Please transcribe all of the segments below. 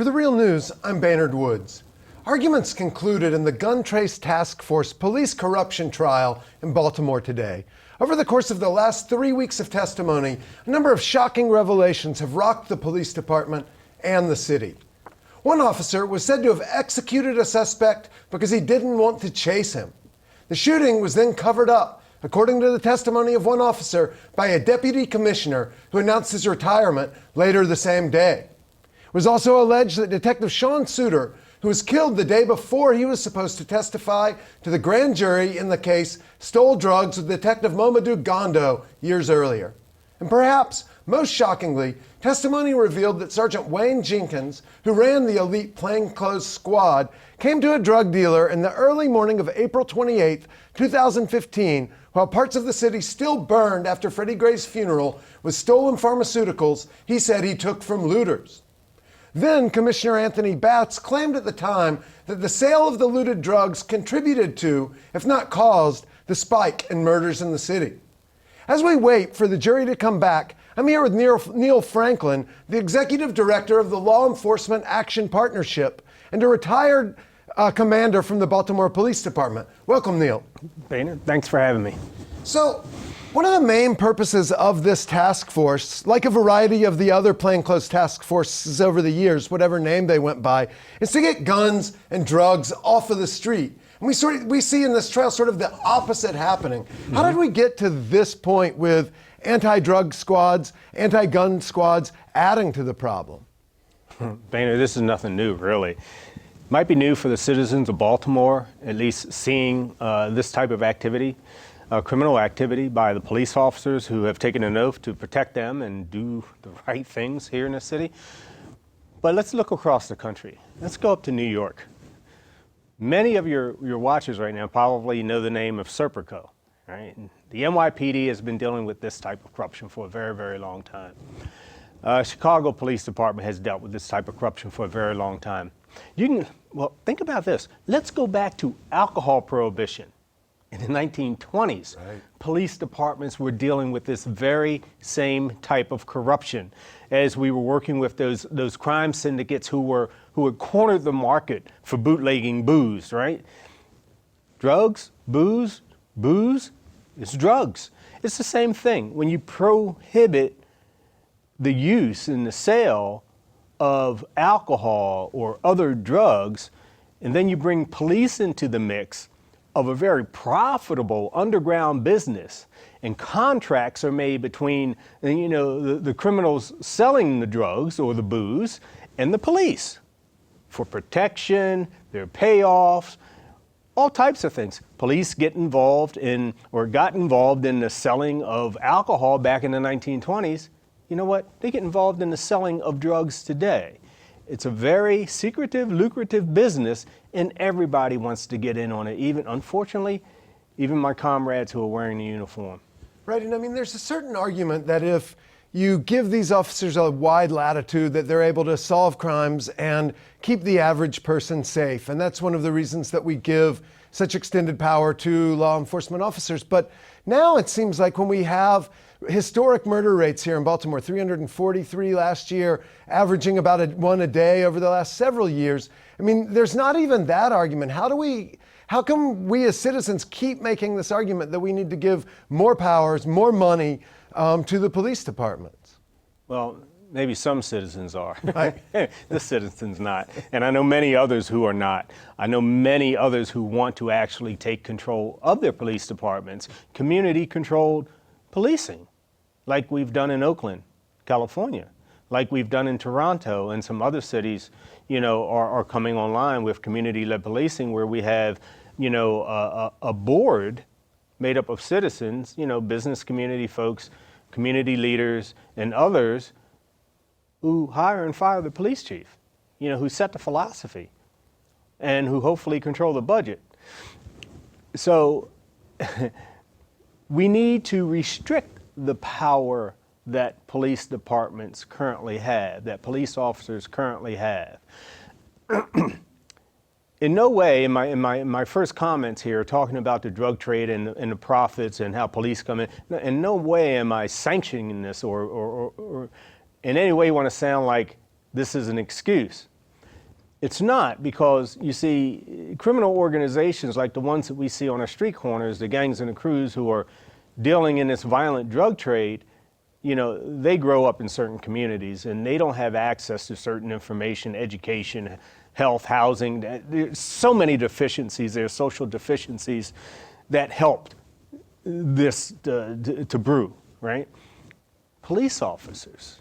For the Real News, I'm Baynard Woods. Arguments concluded in the Gun Trace Task Force police corruption trial in Baltimore today. Over the course of the last 3 weeks of testimony, a number of shocking revelations have rocked the police department and the city. One officer was said to have executed a suspect because he didn't want to chase him. The shooting was then covered up, according to the testimony of one officer, by a deputy commissioner who announced his retirement later the same day. It was also alleged that Detective Sean Suter, who was killed the day before he was supposed to testify to the grand jury in the case, stole drugs with Detective Momadou Gondo years earlier. And perhaps most shockingly, testimony revealed that Sergeant Wayne Jenkins, who ran the elite plainclothes squad, came to a drug dealer in the early morning of April 28, 2015, while parts of the city still burned after Freddie Gray's funeral, with stolen pharmaceuticals he said he took from looters. Then Commissioner Anthony Batts claimed at the time that the sale of the looted drugs contributed to, if not caused, the spike in murders in the city. As we wait for the jury to come back, I'm here with Neill Franklin, the executive director of the Law Enforcement Action Partnership and a retired commander from the Baltimore Police Department. Welcome, Neill. Baynard, thanks for having me. So, one of the main purposes of this task force, like a variety of the other plainclothes task forces over the years, whatever name they went by, is to get guns and drugs off of the street. And we see in this trial sort of the opposite happening. How did we get to this point with anti-drug squads, anti-gun squads adding to the problem? Baynard, this is nothing new, really. Might be new for the citizens of Baltimore, at least seeing this type of activity. Criminal activity by the police officers who have taken an oath to protect them and do the right things here in the city. But let's look across the country. Let's go up to New York. Many of your watchers right now probably know the name of Serpico, right? The NYPD has been dealing with this type of corruption for a very, very long time. Chicago Police Department has dealt with this type of corruption for a very long time. Well, think about this. Let's go back to alcohol prohibition. In the 1920s, right, police departments were dealing with this very same type of corruption as we were working with those crime syndicates who had cornered the market for bootlegging booze, right? Drugs, booze, it's drugs. It's the same thing. When you prohibit the use and the sale of alcohol or other drugs, and then you bring police into the mix of a very profitable underground business, and contracts are made between the criminals selling the drugs or the booze and the police for protection, their payoffs, all types of things. Police got involved in the selling of alcohol back in the 1920s. You know what? They get involved in the selling of drugs today. It's a very secretive, lucrative business, and everybody wants to get in on it, unfortunately, even my comrades who are wearing the uniform. Right, and I mean, there's a certain argument that if you give these officers a wide latitude, that they're able to solve crimes and keep the average person safe. And that's one of the reasons that we give such extended power to law enforcement officers. But now it seems like when we have historic murder rates here in Baltimore, 343 last year, averaging about one a day over the last several years. I mean, there's not even that argument. How come we as citizens keep making this argument that we need to give more powers, more money to the police departments? Well, maybe some citizens are. Right. The citizens not. And I know many others who are not. I know many others who want to actually take control of their police departments, community-controlled policing, like we've done in Oakland, California, like we've done in Toronto, and some other cities, are coming online with community-led policing, where we have, a board made up of citizens, business community folks, community leaders, and others who hire and fire the police chief, who set the philosophy and who hopefully control the budget. So we need to restrict the power that police departments currently have, that police officers currently have. In no way, in my first comments here, talking about the drug trade and the profits and how police come in no way am I sanctioning this or in any way want to sound like this is an excuse. It's not, because you see, criminal organizations like the ones that we see on our street corners, the gangs and the crews who are dealing in this violent drug trade, you know, they grow up in certain communities and they don't have access to certain information, education, health, housing. There's so many deficiencies, there's social deficiencies that helped this to brew, right? Police officers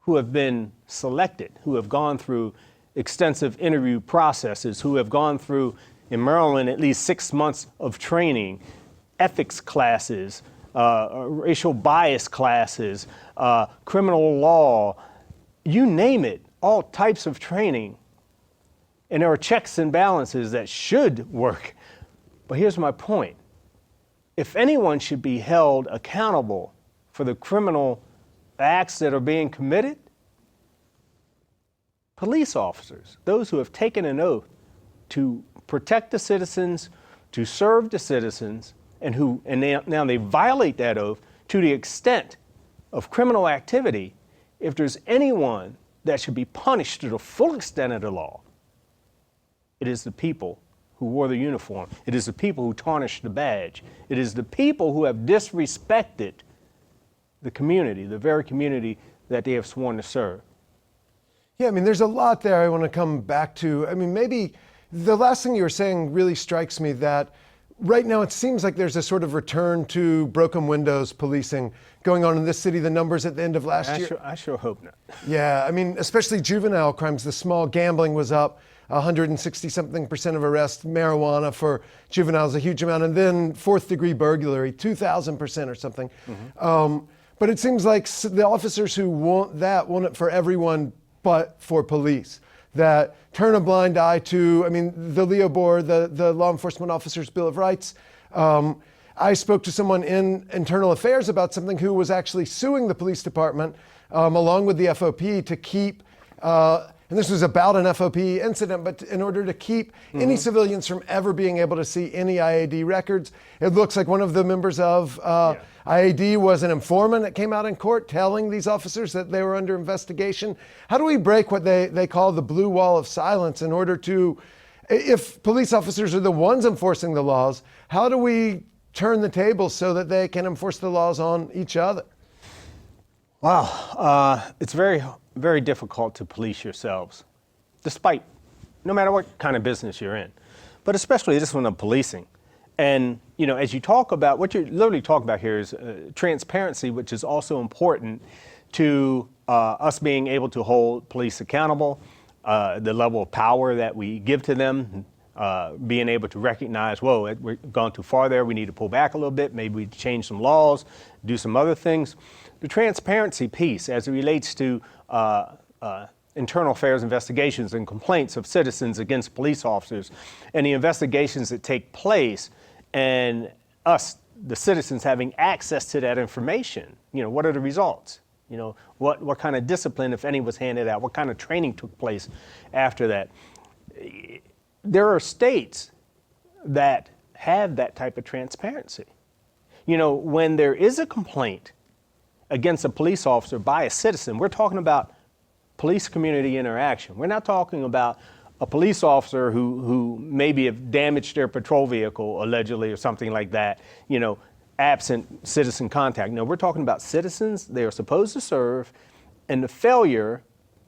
who have been selected, who have gone through extensive interview processes, who have gone through, in Maryland, at least 6 months of training, ethics classes, racial bias classes, criminal law, you name it, all types of training. And there are checks and balances that should work. But here's my point. If anyone should be held accountable for the criminal acts that are being committed, police officers, those who have taken an oath to protect the citizens, to serve the citizens, and now they violate that oath to the extent of criminal activity. If there's anyone that should be punished to the full extent of the law, it is the people who wore the uniform. It is the people who tarnished the badge. It is the people who have disrespected the community, the very community that they have sworn to serve. Yeah, I mean, there's a lot there I want to come back to. I mean, maybe the last thing you were saying really strikes me, that right now it seems like there's a sort of return to broken windows policing going on in this city. The numbers at the end of last year. I sure hope not. Yeah, I mean, especially juvenile crimes. The small gambling was up 160-something% of arrests. Marijuana for juveniles, a huge amount. And then fourth-degree burglary, 2,000% or something. Mm-hmm. But it seems like the officers who want it for everyone but for police, that turn a blind eye to, I mean, the Leo Bohr, the Law Enforcement Officers Bill of Rights. I spoke to someone in Internal Affairs about something who was actually suing the police department along with the FOP to keep, and this was about an FOP incident, but in order to keep any civilians from ever being able to see any IAD records. It looks like one of the members of IAD was an informant that came out in court telling these officers that they were under investigation. How do we break what they call the blue wall of silence in order to, if police officers are the ones enforcing the laws, how do we turn the tables so that they can enforce the laws on each other? Wow, it's very, very difficult to police yourselves, despite, no matter what kind of business you're in, but especially this one of policing. And, you know, as you talk about, what you're literally talking about here is transparency, which is also important to us being able to hold police accountable, the level of power that we give to them, being able to recognize, whoa, we've gone too far there, we need to pull back a little bit, maybe we change some laws, do some other things. The transparency piece as it relates to internal affairs investigations and complaints of citizens against police officers, and the investigations that take place, and us, the citizens, having access to that information. You know, what are the results? You know, what kind of discipline, if any, was handed out? What kind of training took place after that? There are states that have that type of transparency. You know, when there is a complaint against a police officer by a citizen, we're talking about police community interaction. We're not talking about a police officer who maybe have damaged their patrol vehicle allegedly or something like that, you know, absent citizen contact. No, we're talking about citizens they are supposed to serve and the failure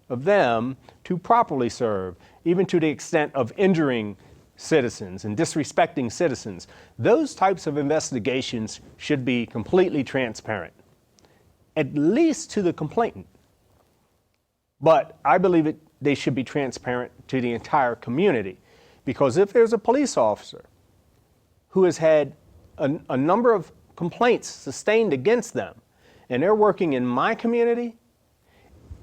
of them to properly serve, even to the extent of injuring citizens and disrespecting citizens. Those types of investigations should be completely transparent, at least to the complainant. But I believe they should be transparent to the entire community, because if there's a police officer who has had a number of complaints sustained against them, and they're working in my community,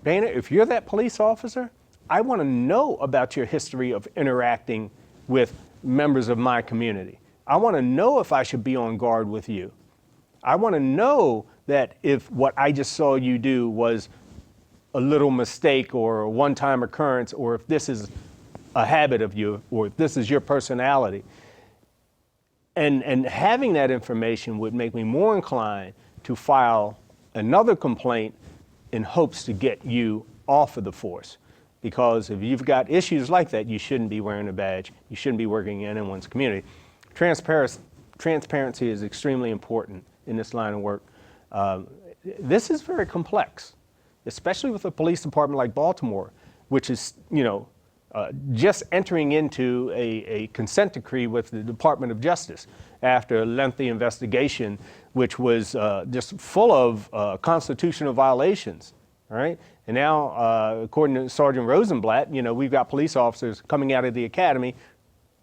Dana, if you're that police officer, I want to know about your history of interacting with members of my community. I want to know if I should be on guard with you. I want to know that if what I just saw you do was a little mistake or a one-time occurrence, or if this is a habit of you, or if this is your personality. And having that information would make me more inclined to file another complaint in hopes to get you off of the force. because if you've got issues like that, you shouldn't be wearing a badge. You shouldn't be working in anyone's community. Transparency is extremely important in this line of work. This is very complex, especially with a police department like Baltimore, which is, just entering into a consent decree with the Department of Justice after a lengthy investigation, which was just full of constitutional violations, right? And now, according to Sergeant Rosenblatt, we've got police officers coming out of the academy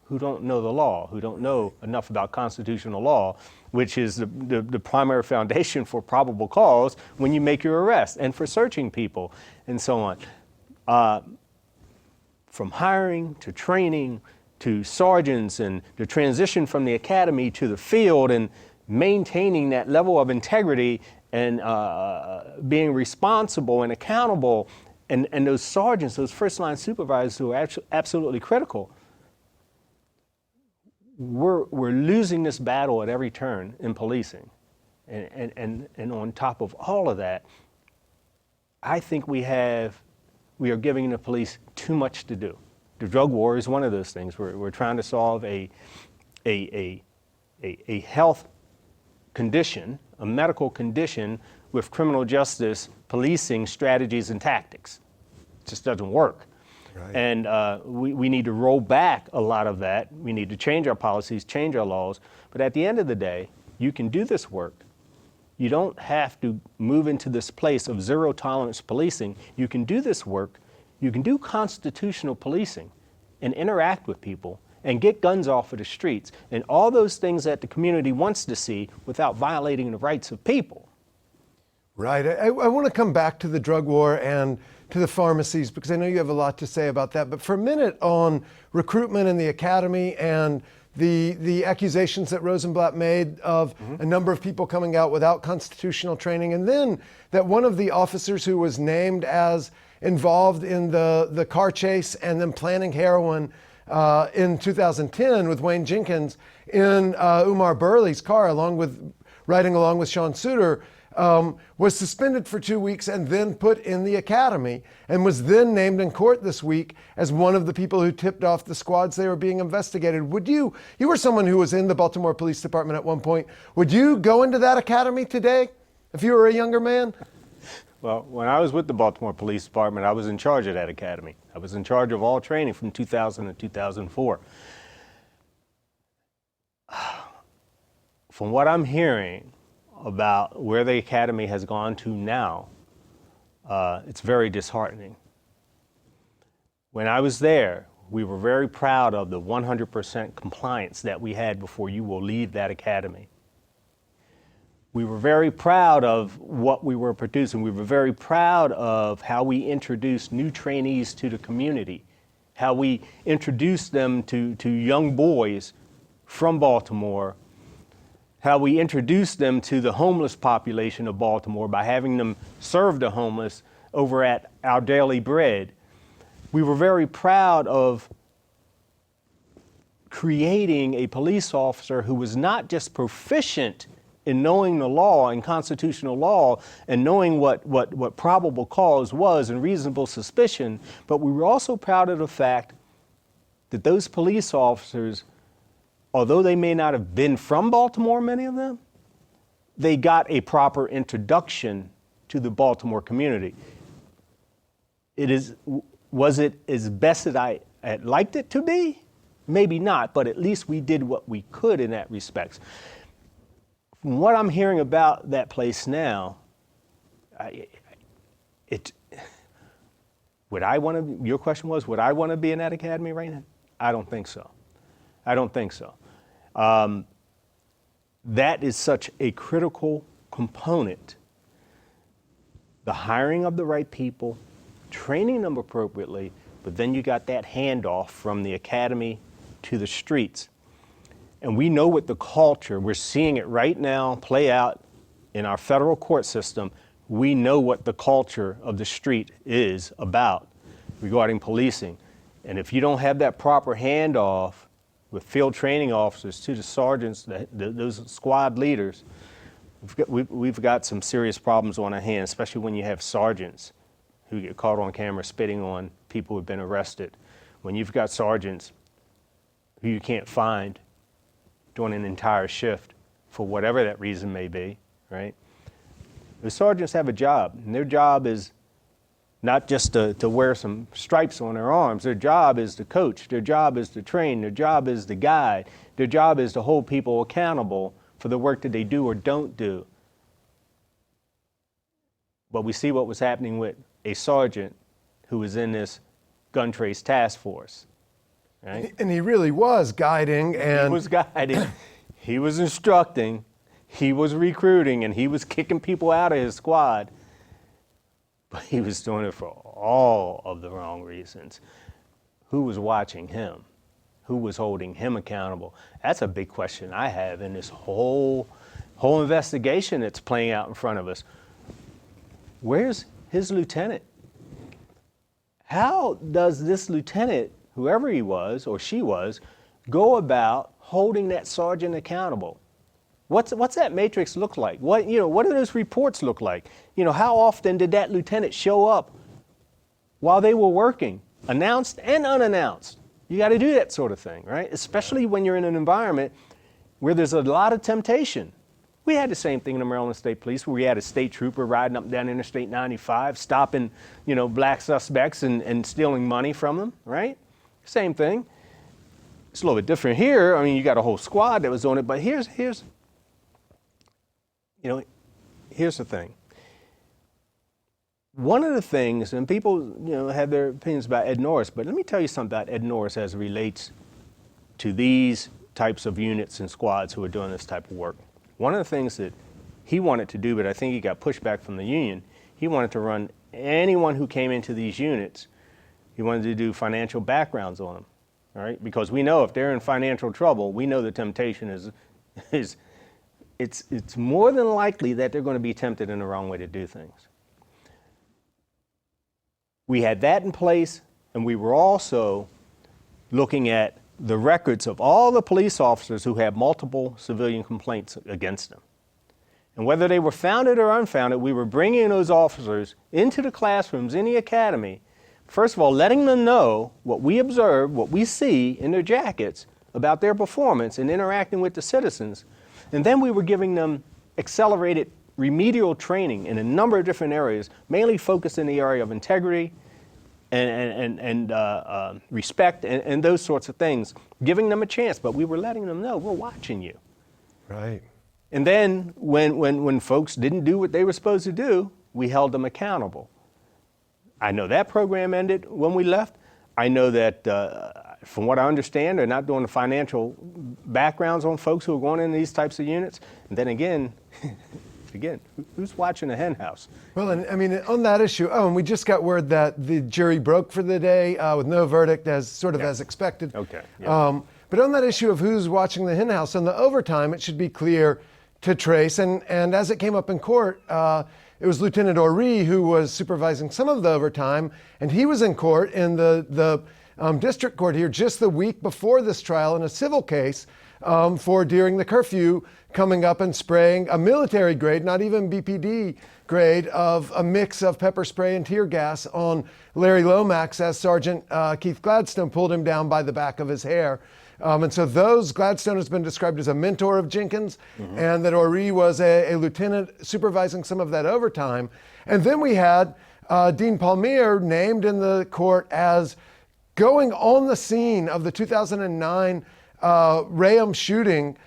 who don't know the law, who don't know enough about constitutional law, which is the primary foundation for probable cause when you make your arrest and for searching people and so on. From hiring to training to sergeants and the transition from the academy to the field and maintaining that level of integrity and being responsible and accountable, and those sergeants, those first line supervisors who are absolutely critical. We're losing this battle at every turn in policing. And on top of all of that, I think we are giving the police too much to do. The drug war is one of those things. We're trying to solve a health condition, a medical condition, with criminal justice policing strategies and tactics. It just doesn't work. Right. And we need to roll back a lot of that. We need to change our policies, change our laws. But at the end of the day, you can do this work. You don't have to move into this place of zero tolerance policing. You can do this work. You can do constitutional policing and interact with people and get guns off of the streets and all those things that the community wants to see without violating the rights of people. Right. I want to come back to the drug war and to the pharmacies, because I know you have a lot to say about that. But for a minute on recruitment in the academy and the accusations that Rosenblatt made of a number of people coming out without constitutional training, and then that one of the officers who was named as involved in the car chase and then planning heroin in 2010 with Wayne Jenkins in Umar Burley's car, riding along with Sean Suter, was suspended for 2 weeks and then put in the academy, and was then named in court this week as one of the people who tipped off the squads they were being investigated. Would you were someone who was in the Baltimore Police Department at one point, would you go into that academy today if you were a younger man? Well, when I was with the Baltimore Police Department, I was in charge of that academy. I was in charge of all training from 2000 to 2004. From what I'm hearing about where the academy has gone to now, it's very disheartening. When I was there, we were very proud of the 100% compliance that we had before you will leave that academy. We were very proud of what we were producing. We were very proud of how we introduced new trainees to the community, how we introduced them to young boys from Baltimore, how we introduced them to the homeless population of Baltimore by having them serve the homeless over at Our Daily Bread. We were very proud of creating a police officer who was not just proficient in knowing the law and constitutional law and knowing what probable cause was and reasonable suspicion, but we were also proud of the fact that those police officers, although they may not have been from Baltimore, many of them, they got a proper introduction to the Baltimore community. Was it as best as I had liked it to be? Maybe not, but at least we did what we could in that respect. From what I'm hearing about that place now, your question was, would I want to be in that academy right now? I don't think so. I don't think so. That is such a critical component. The hiring of the right people, training them appropriately, but then you got that handoff from the academy to the streets. And we know what the culture, we're seeing it right now play out in our federal court system. We know what the culture of the street is about regarding policing. And if you don't have that proper handoff with field training officers to the sergeants, those squad leaders, we've got some serious problems on our hands, especially when you have sergeants who get caught on camera spitting on people have been arrested, when you've got sergeants who you can't find during an entire shift for whatever that reason may be, right? The sergeants have a job, and their job is not just to wear some stripes on their arms. Their job is to coach. Their job is to train. Their job is to guide. Their job is to hold people accountable for the work that they do or don't do. But we see what was happening with a sergeant who was in this gun trace task force, right? And he really was guiding and... He was guiding, he was instructing, he was recruiting, and he was kicking people out of his squad. But he was doing it for all of the wrong reasons. Who was watching him? Who was holding him accountable? That's a big question I have in this whole investigation that's playing out in front of us. Where's his lieutenant? How does this lieutenant, whoever he was or she was, go about holding that sergeant accountable? What's that matrix look like? What do those reports look like? How often did that lieutenant show up while they were working, announced and unannounced? You got to do that sort of thing, right? Especially when you're in an environment where there's a lot of temptation. We had the same thing in the Maryland State Police, where we had a state trooper riding up and down Interstate 95, stopping, black suspects and stealing money from them, right? Same thing. It's a little bit different here. I mean, you got a whole squad that was on it, but here's the thing. One of the things, and people, have their opinions about Ed Norris, but let me tell you something about Ed Norris as it relates to these types of units and squads who are doing this type of work. One of the things that he wanted to do, but I think he got pushback from the union, he wanted to run anyone who came into these units, he wanted to do financial backgrounds on them, all right? Because we know if they're in financial trouble, we know the temptation is it's more than likely that they're going to be tempted in the wrong way to do things. We had that in place, and we were also looking at the records of all the police officers who had multiple civilian complaints against them. And whether they were founded or unfounded, we were bringing those officers into the classrooms in the academy, first of all, letting them know what we observe, what we see in their jackets about their performance and interacting with the citizens. And then we were giving them accelerated remedial training in a number of different areas, mainly focused in the area of integrity and respect and those sorts of things, giving them a chance. But we were letting them know, we're watching you. Right. And then when folks didn't do what they were supposed to do, we held them accountable. I know that program ended when we left. I know that, from what I understand, they're not doing the financial backgrounds on folks who are going into these types of units. And then again, who's watching the hen house? Well, and I mean, on that issue, and we just got word that the jury broke for the day with no verdict, as expected. Okay. Yeah. But on that issue of who's watching the hen house, on the overtime, it should be clear to trace. And as it came up in court, it was Lieutenant Oree who was supervising some of the overtime, and he was in court in the district court here just the week before this trial in a civil case for during the curfew coming up and spraying a military grade, not even BPD grade, of a mix of pepper spray and tear gas on Larry Lomax as Sergeant Keith Gladstone pulled him down by the back of his hair. And so Gladstone has been described as a mentor of Jenkins, and that Oree was a lieutenant supervising some of that overtime. And then we had Dean Palmier named in the court as going on the scene of the 2009 Rayham shooting,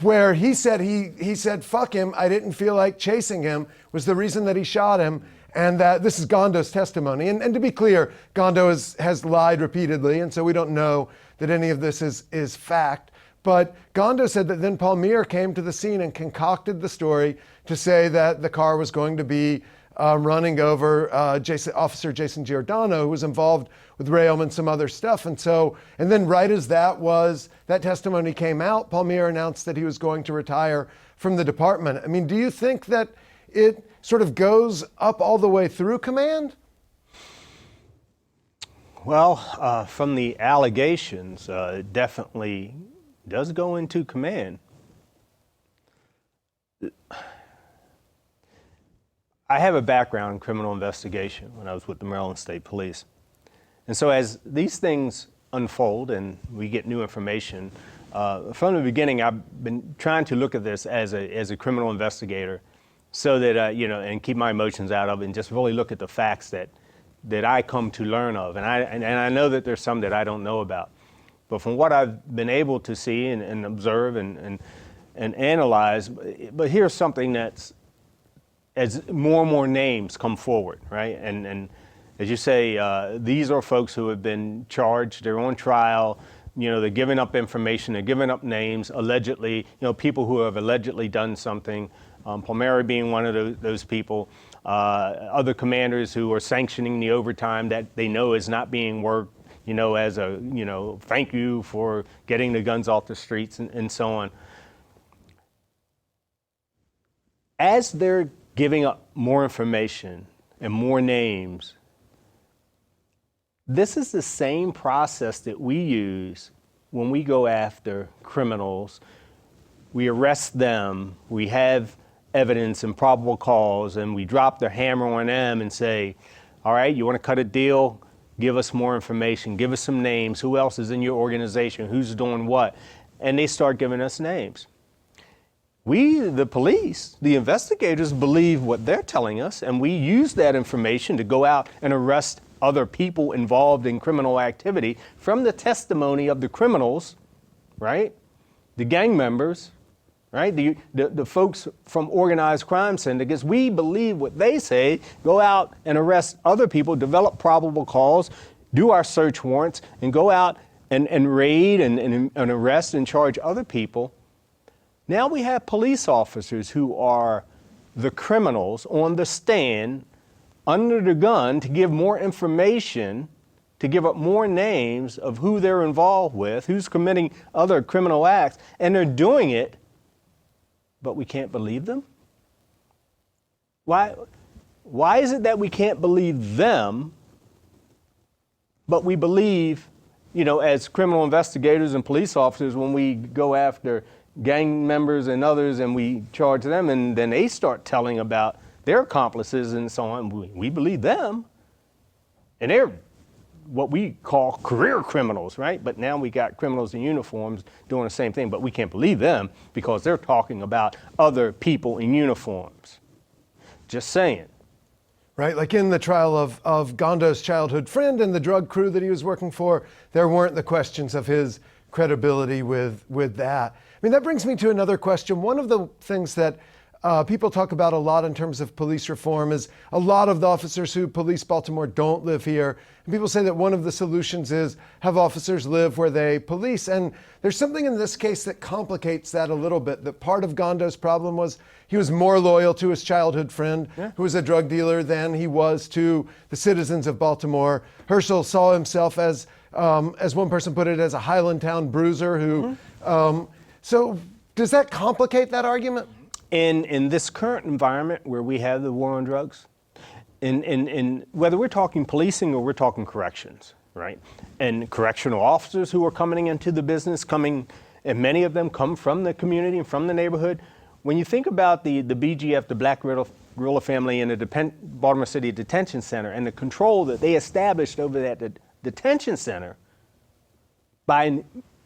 where he said, fuck him, I didn't feel like chasing him, was the reason that he shot him. And that this is Gondo's testimony. And to be clear, Gondo has lied repeatedly, and so we don't know that any of this is fact. But Gondo said that then Palmier came to the scene and concocted the story to say that the car was going to be running over Officer Jason Giordano, who was involved with Rayham and some other stuff. And then right as that testimony came out, Palmier announced that he was going to retire from the department. I mean, do you think that it sort of goes up all the way through command? Well, from the allegations, it definitely does go into command. I have a background in criminal investigation when I was with the Maryland State Police. And so as these things unfold and we get new information, from the beginning, I've been trying to look at this as a criminal investigator so that, and keep my emotions out of it and just really look at the facts that I come to learn of. And I know that there's some that I don't know about. But from what I've been able to see and observe and analyze, but here's something that's, as more and more names come forward, right? And as you say, these are folks who have been charged, they're on trial, they're giving up information, they're giving up names, allegedly, people who have allegedly done something, Palmieri being one of those people, other commanders who are sanctioning the overtime that they know is not being worked, as a, thank you for getting the guns off the streets and so on. As they're giving up more information and more names, this is the same process that we use when we go after criminals. We arrest them, we have evidence and probable cause, and we drop the hammer on them and say, all right, you want to cut a deal? Give us more information, give us some names, who else is in your organization, who's doing what? And they start giving us names. We, the police, the investigators, believe what they're telling us, and we use that information to go out and arrest other people involved in criminal activity from the testimony of the criminals, right? The gang members, right? The folks from organized crime syndicates. We believe what they say, go out and arrest other people, develop probable cause, do our search warrants, and go out and raid and arrest and charge other people. Now we have police officers who are the criminals on the stand under the gun to give more information, to give up more names of who they're involved with, who's committing other criminal acts, and they're doing it, but we can't believe them? Why is it that we can't believe them, but we believe, as criminal investigators and police officers, when we go after gang members and others and we charge them, and then they start telling about their accomplices and so on, we believe them. And they're what we call career criminals, right? But now we got criminals in uniforms doing the same thing, but we can't believe them because they're talking about other people in uniforms. Just saying. Right, like in the trial of Gondo's childhood friend and the drug crew that he was working for, there weren't the questions of his credibility with that. I mean, that brings me to another question. One of the things that people talk about a lot in terms of police reform is a lot of the officers who police Baltimore don't live here. And people say that one of the solutions is have officers live where they police. And there's something in this case that complicates that a little bit. That part of Gondo's problem was he was more loyal to his childhood friend, who was a drug dealer, than he was to the citizens of Baltimore. Herschel saw himself as one person put it, as a Highlandtown bruiser who, so does that complicate that argument? In this current environment where we have the war on drugs, in whether we're talking policing or we're talking corrections, right? And correctional officers who are coming into the business, and many of them come from the community and from the neighborhood. When you think about the BGF, the Black Guerrilla Family, and the Baltimore City Detention Center, and the control that they established over that detention center by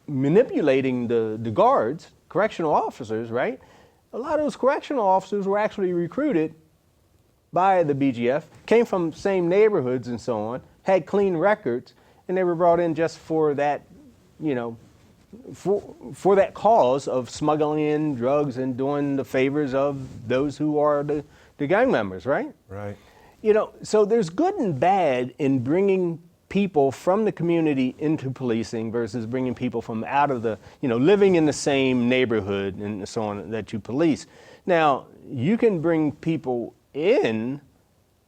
manipulating the guards, correctional officers, right? A lot of those correctional officers were actually recruited by the BGF, came from same neighborhoods and so on, had clean records, and they were brought in just for that, for that cause of smuggling in drugs and doing the favors of those who are the gang members, right? Right. So there's good and bad in bringing people from the community into policing versus bringing people from out of the, living in the same neighborhood and so on that you police. Now, you can bring people in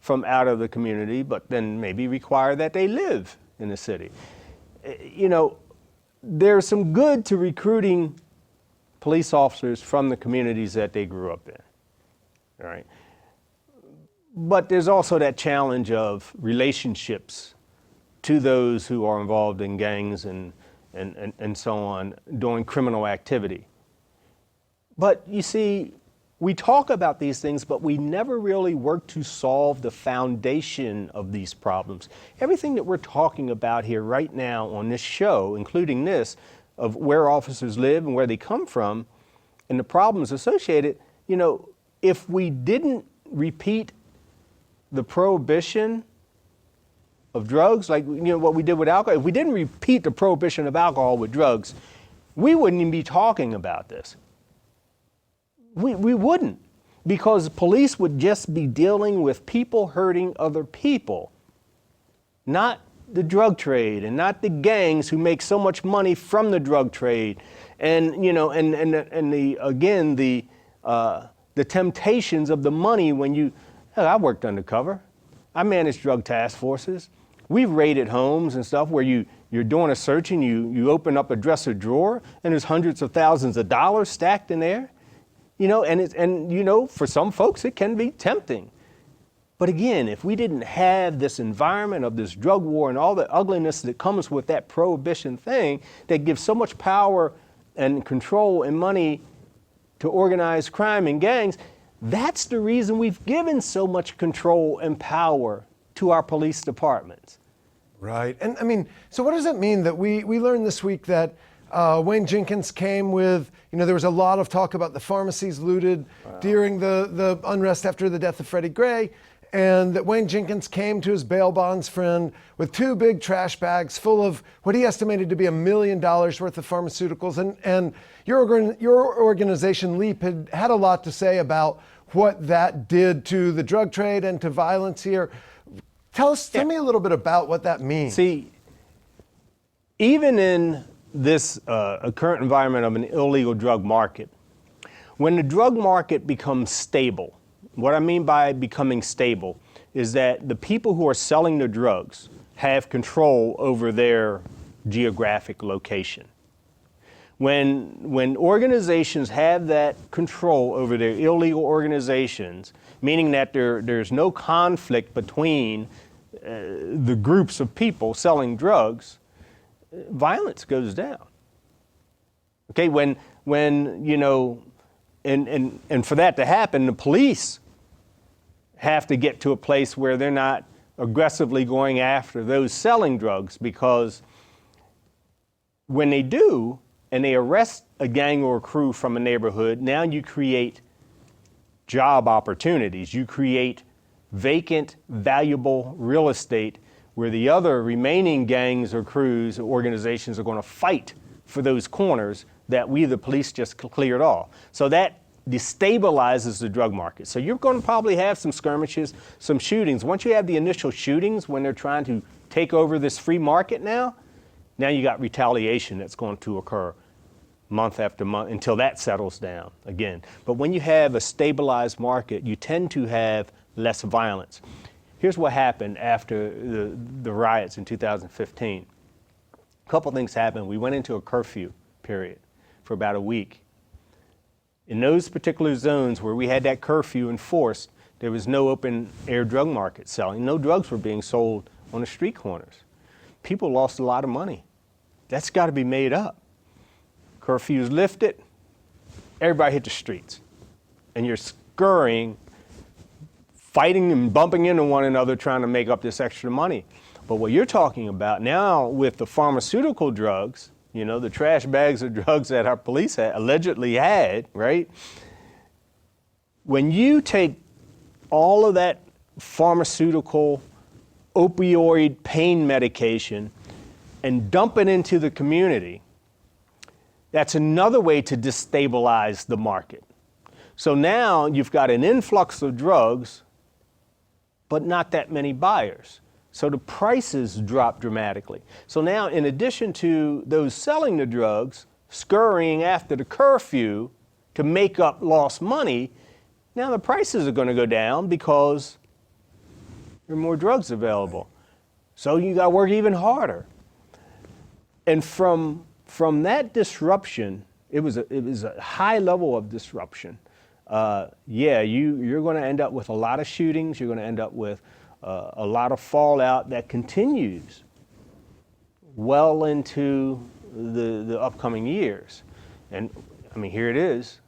from out of the community, but then maybe require that they live in the city. There's some good to recruiting police officers from the communities that they grew up in, all right? But there's also that challenge of relationships to those who are involved in gangs and so on, doing criminal activity. But you see, we talk about these things, but we never really work to solve the foundation of these problems. Everything that we're talking about here right now on this show, including this, of where officers live and where they come from, and the problems associated, if we didn't repeat the prohibition of drugs, like what we did with alcohol, if we didn't repeat the prohibition of alcohol with drugs, we wouldn't even be talking about this. We wouldn't, because police would just be dealing with people hurting other people, not the drug trade and not the gangs who make so much money from the drug trade, and the temptations of the money when you. I worked undercover. I managed drug task forces. We've raided homes and stuff where you're doing a search and you open up a dresser drawer and there's hundreds of thousands of dollars stacked in there. For some folks, it can be tempting. But again, if we didn't have this environment of this drug war and all the ugliness that comes with that prohibition thing that gives so much power and control and money to organized crime and gangs, that's the reason we've given so much control and power to our police departments. Right. And so what does it mean that we learned this week that Wayne Jenkins came with, there was a lot of talk about the pharmacies looted during the unrest after the death of Freddie Gray, and that Wayne Jenkins came to his bail bonds friend with 2 big trash bags full of what he estimated to be $1 million worth of pharmaceuticals. And your organization, LEAP, had a lot to say about what that did to the drug trade and to violence here. Tell me a little bit about what that means. See, even in this current environment of an illegal drug market, when the drug market becomes stable, what I mean by becoming stable is that the people who are selling the drugs have control over their geographic location. When organizations have that control over their illegal organizations, meaning that there's no conflict between the groups of people selling drugs, violence goes down. Okay, and for that to happen, the police have to get to a place where they're not aggressively going after those selling drugs, because when they do, and they arrest a gang or a crew from a neighborhood, now you create job opportunities. You create vacant, valuable real estate where the other remaining gangs or crews or organizations are going to fight for those corners that we, the police, just cleared off. So that destabilizes the drug market. So you're going to probably have some skirmishes, some shootings. Once you have the initial shootings, when they're trying to take over this free market now you got retaliation that's going to occur month after month until that settles down again. But when you have a stabilized market, you tend to have less violence. Here's what happened after the riots in 2015. A couple things happened. We went into a curfew period for about a week. In those particular zones where we had that curfew enforced, there was no open air drug market selling. No drugs were being sold on the street corners. People lost a lot of money. That's got to be made up. Curfew's lifted, everybody hit the streets. And you're scurrying, fighting and bumping into one another trying to make up this extra money. But what you're talking about now with the pharmaceutical drugs, the trash bags of drugs that our police allegedly had, right? When you take all of that pharmaceutical opioid pain medication and dump it into the community, that's another way to destabilize the market. So now you've got an influx of drugs, but not that many buyers. So the prices drop dramatically. So now, in addition to those selling the drugs scurrying after the curfew to make up lost money, now the prices are going to go down because there are more drugs available. So you got to work even harder. And from that disruption, it was a high level of disruption. You're going to end up with a lot of shootings. You're going to end up with a lot of fallout that continues well into the upcoming years. And here it is.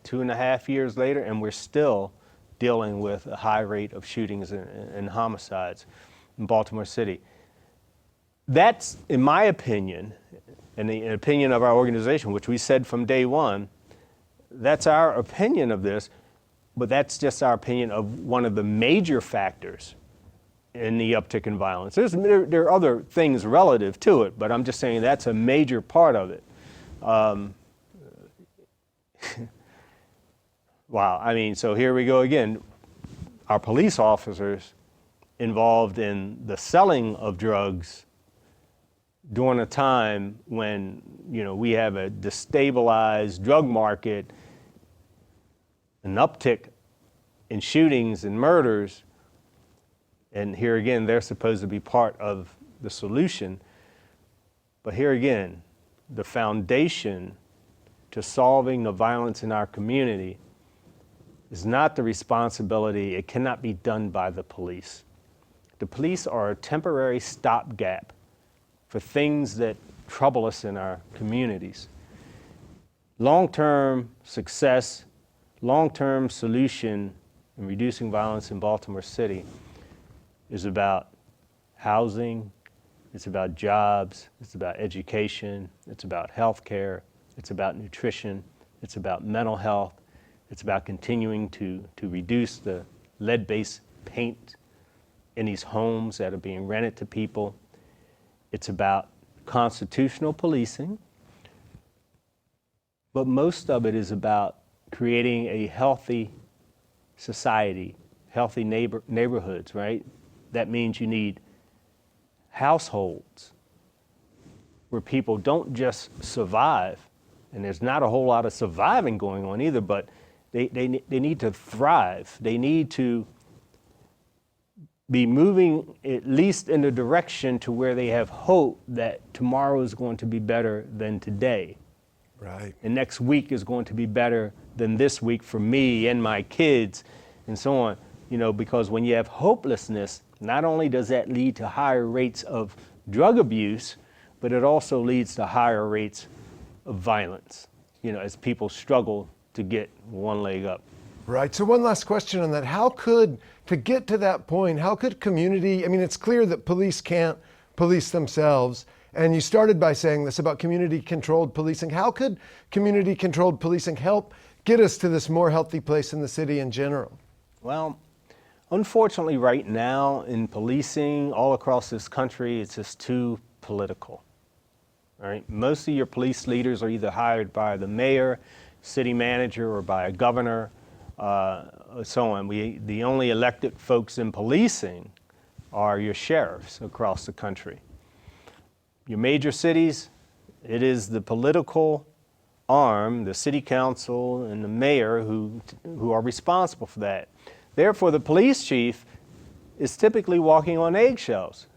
2.5 years later, and we're still dealing with a high rate of shootings and homicides in Baltimore City. That's, in my opinion, and the opinion of our organization, which we said from day one, that's our opinion of this, but that's just our opinion of one of the major factors in the uptick in violence. There are other things relative to it, but I'm just saying that's a major part of it. Wow, I mean, so here we go again. Our police officers involved in the selling of drugs during a time when, we have a destabilized drug market, an uptick in shootings and murders, and here again, they're supposed to be part of the solution. But here again, the foundation to solving the violence in our community is not the responsibility, it cannot be done by the police. The police are a temporary stopgap for things that trouble us in our communities. Long-term success, long-term solution in reducing violence in Baltimore City is about housing, it's about jobs, it's about education, it's about health care, it's about nutrition, it's about mental health, it's about continuing to reduce the lead-based paint in these homes that are being rented to people. It's about constitutional policing, but most of it is about creating a healthy society, healthy neighborhoods, right? That means you need households where people don't just survive, and there's not a whole lot of surviving going on either, but they need to thrive. They need to be moving at least in the direction to where they have hope that tomorrow is going to be better than today. Right. And next week is going to be better than this week for me and my kids and so on. Because when you have hopelessness, not only does that lead to higher rates of drug abuse, but it also leads to higher rates of violence, as people struggle to get one leg up. Right. So one last question on that. To get to that point, how could community, it's clear that police can't police themselves, and you started by saying this about community-controlled policing. How could community-controlled policing help get us to this more healthy place in the city in general? Well, unfortunately right now in policing all across this country, it's just too political. Right? Most of your police leaders are either hired by the mayor, city manager, or by a governor, so on. The only elected folks in policing are your sheriffs across the country. Your major cities, it is the political arm, the city council and the mayor who are responsible for that. Therefore, the police chief is typically walking on eggshells.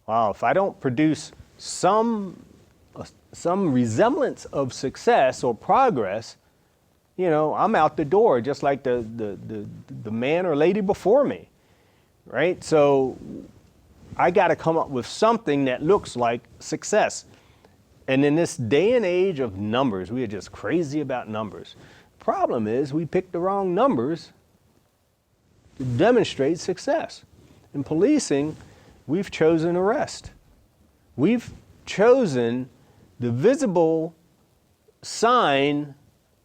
Wow, if I don't produce some resemblance of success or progress, I'm out the door just like the man or lady before me, right? So I got to come up with something that looks like success. And in this day and age of numbers, we are just crazy about numbers. Problem is we picked the wrong numbers to demonstrate success. In policing, we've chosen arrest. We've chosen the visible sign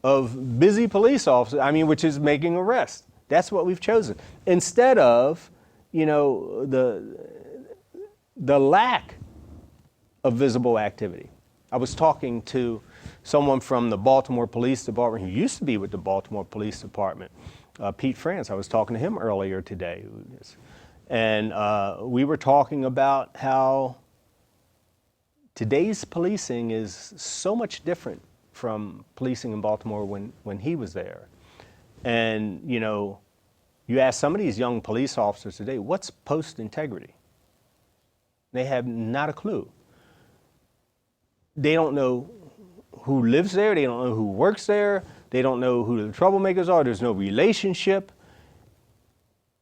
of busy police officers, which is making arrests. That's what we've chosen. Instead of, the lack of visible activity. I was talking to someone from the Baltimore Police Department who used to be with the Baltimore Police Department, Pete France. I was talking to him earlier today. And we were talking about how today's policing is so much different from policing in Baltimore when he was there. And, you ask some of these young police officers today, what's post-integrity? They have not a clue. They don't know who lives there. They don't know who works there. They don't know who the troublemakers are. There's no relationship.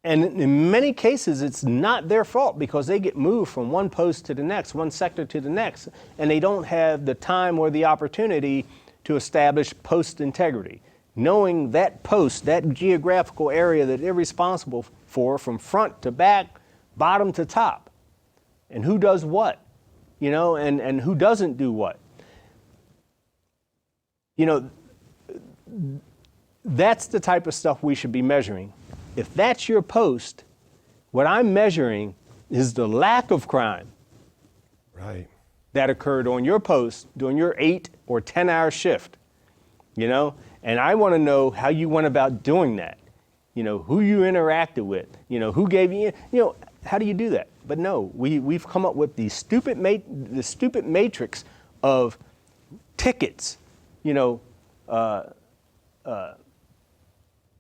And in many cases, it's not their fault because they get moved from one post to the next, one sector to the next, and they don't have the time or the opportunity to establish post-integrity. knowing that post, that geographical area that they're responsible for from front to back, bottom to top, and who does what, and who doesn't do what. That's the type of stuff we should be measuring. If that's your post, what I'm measuring is the lack of crime that occurred on your post during your 8 or 10-hour shift, and I want to know how you went about doing that, who you interacted with, who gave you, how do you do that? But no, we've come up with the stupid matrix of tickets,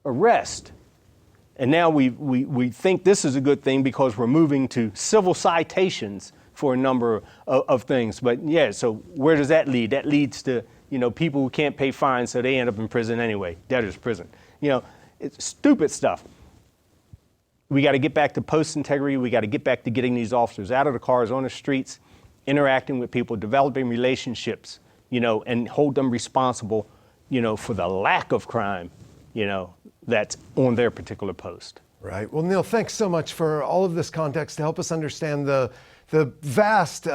arrest. And now we think this is a good thing because we're moving to civil citations for a number of things. But yeah, so where does that lead? That leads to, people who can't pay fines, so they end up in prison anyway, debtor's prison. It's stupid stuff. We got to get back to post integrity. We got to get back to getting these officers out of the cars, on the streets, interacting with people, developing relationships, and hold them responsible, for the lack of crime, that's on their particular post. Right. Well, Neill, thanks so much for all of this context to help us understand the vast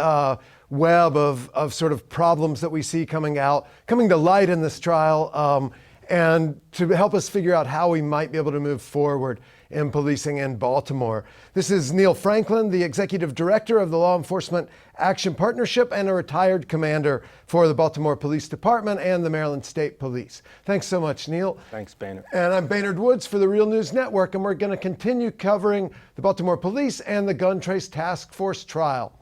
web of sort of problems that we see coming to light in this trial, and to help us figure out how we might be able to move forward in policing in Baltimore. This is Neill Franklin, the Executive Director of the Law Enforcement Action Partnership and a retired commander for the Baltimore Police Department and the Maryland State Police. Thanks so much, Neill. Thanks, Boehner. And I'm Boehner Woods for the Real News Network, and we're going to continue covering the Baltimore Police and the Gun Trace Task Force trial.